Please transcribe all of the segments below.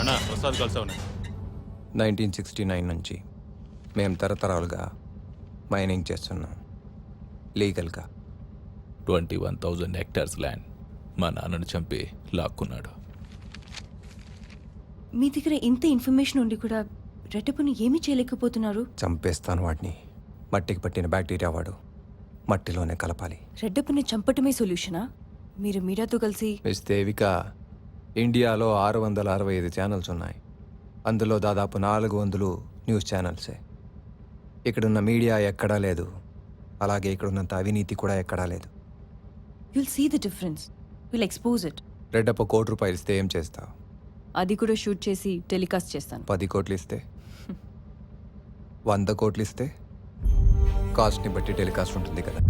అన్నా ప్రసాద్ కలిసా ఉన్నాయి. 1969 నుంచి మేము తరతరాలుగా మైనింగ్ చేస్తున్నాం లీగల్గా. 21,000 హెక్టార్స్ ల్యాండ్ మా నాన్నను చంపి లాక్కున్నాడు. మీ దగ్గర ఇంత ఇన్ఫర్మేషన్ ఉండి కూడా రెడ్డప్పని ఏమీ చేయలేకపోతున్నారు. చంపేస్తాను వాడిని. మట్టికి పట్టిన బ్యాక్టీరియా వాడు మట్టిలోనే కలపాలి. రెడ్డప్పని చంపటమే సొల్యూషనా? మీరు మీడియాతో కలిసి మిస్ దేవిక, ఇండియాలో 665 ఛానల్స్ ఉన్నాయి. అందులో దాదాపు 400 న్యూస్ ఛానల్సే. ఇక్కడున్న మీడియా ఎక్కడా లేదు. అలాగే ఇక్కడున్నంత అవినీతి కూడా ఎక్కడా లేదు. You'll see the difference, will expose it. Reddappa ₹1 ఇస్తే ఏం చేస్తావు? అది కూడా షూట్ చేసి టెలికాస్ట్ చేస్తాను. 10 కోట్లు ఇస్తే, 100 కోట్లు ఇస్తే కాస్ట్ని బట్టి టెలికాస్ట్ ఉంటుంది కదా.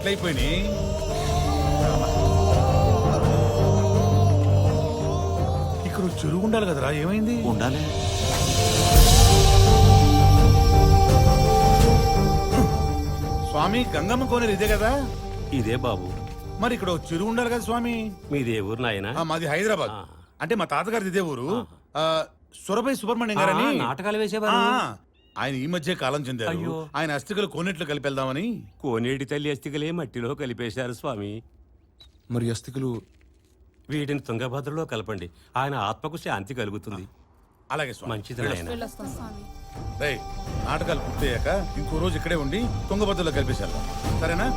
అయిపోయినాయి. ఇక్కడ చెరువు ఉండాలి కదరా, ఏమైంది? ఉండాలి. స్వామి గంగమ్మ కోనేరు ఇదే కదా? ఇదే బాబు. మరి ఇక్కడ చెరువు ఉండాలి కదా స్వామి? మీదే ఊరు నాయనా? మాది హైదరాబాద్. అంటే మా తాతగారిది ఇదే ఊరు. సురభై సుబ్రహ్మణ్యం గారని నాటకాలు వేసేవారు. ఆయన ఈ మధ్య కాలం చెందారు. ఆయన అస్థికలు కోనేట్లు కలిపెళ్దామని. కోనేటి తల్లి అస్థికలే మట్టిలో కలిపేశారు స్వామి. మరి అస్థికలు వీటిని తుంగభద్రలో కలపండి, ఆయన ఆత్మకు శాంతి కలుగుతుంది. అలాగే స్వామి. మంచిది నాయనా. రేయ్, నాటకాలు పూర్తయ్యాక ఇంకో రోజు ఇక్కడే ఉండి తుంగభద్రలో కలిపేశారు, సరేనా?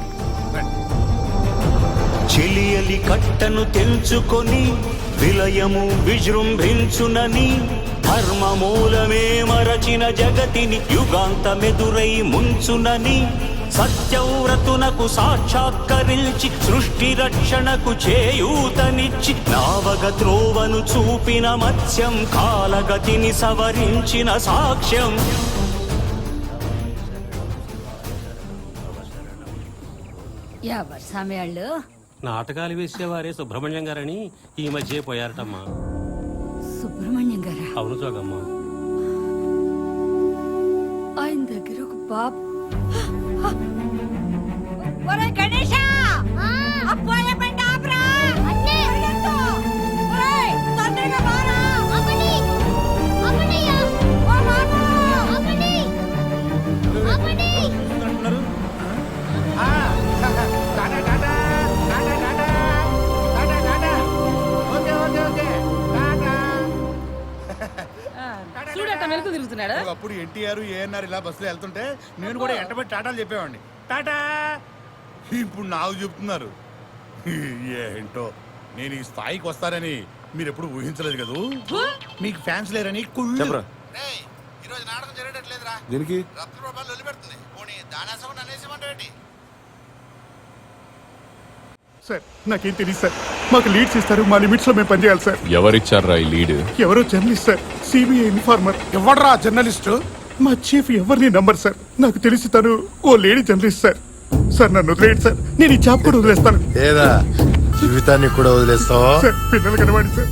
చెలియలి కట్టను తెంచుకొని విలయము విజృంభించునని ధర్మమూలమే మరచిన జగతిని యుగాంతమెదురై ముంచునని సత్యవ్రతునకు సాక్షాత్కరించి సృష్టి రక్షణకు చేయూతనిచ్చి నావగ త్రోవను చూపిన మత్స్యం కాలగతిని సవరించిన సాక్ష్యం. ఎవరు సమయాళ్ళు? నాటకాలు వేసేవారే సుబ్రహ్మణ్యం గారని ఈ మధ్య పోయారటమ్మా. సుబ్రహ్మణ్యం గారా? అవును జోగమ్మ. ఆయన దగ్గర ఒక బాబు. ఒరే గణేశ, అప్పోయే బండి ఆపురా. పరిగెత్తు. ఒరేయ్, తొందరగా బారా. అమ్మని అమ్మనియా. ఓ బాబు అమ్మని అమ్మని అంటున్నారు. అప్పుడు ఎన్టీఆర్ ఏఎన్ఆర్ ఇలా బస్సులో వెళ్తుంటే నేను కూడా ఎంటబెట్టి టాటాలు చెప్పేవాడిని. టాటా. ఇప్పుడు నాకు చెప్తున్నారు. ఏంటో నేను ఈ స్థాయికి వస్తారని మీరు ఎప్పుడు ఊహించలేదు కదా. మీకు ఫ్యాన్స్ లేరని కుళ్ళు. ఈరోజు నాటకం జరగట్లేదురా. దీనికి సార్ నాకేం తెలియదు సార్. మాకు లీడ్స్ ఇస్తారు, మా లిమిట్స్ లో మేము పనిచేయాలి సార్. ఎవరిచ్చారా ఈ లీడ్? ఎవరో జర్నలిస్ట్ సార్, సిబిఐ ఇన్ఫార్మర్. ఎవడ్రా జర్నలిస్ట్? మా చీఫ్ ఎవరిని నంబర్ సార్. నాకు తెలిసి తను ఓ లేడీ జర్నలిస్ట్ సార్. సార్ నన్ను వదిలేయండి సార్, నేను ఈ జాబ్ కూడా వదిలేస్తాను. జీవితాన్ని కూడా వదిలేస్తావా? సార్ పిల్లలు కనవాడి సార్.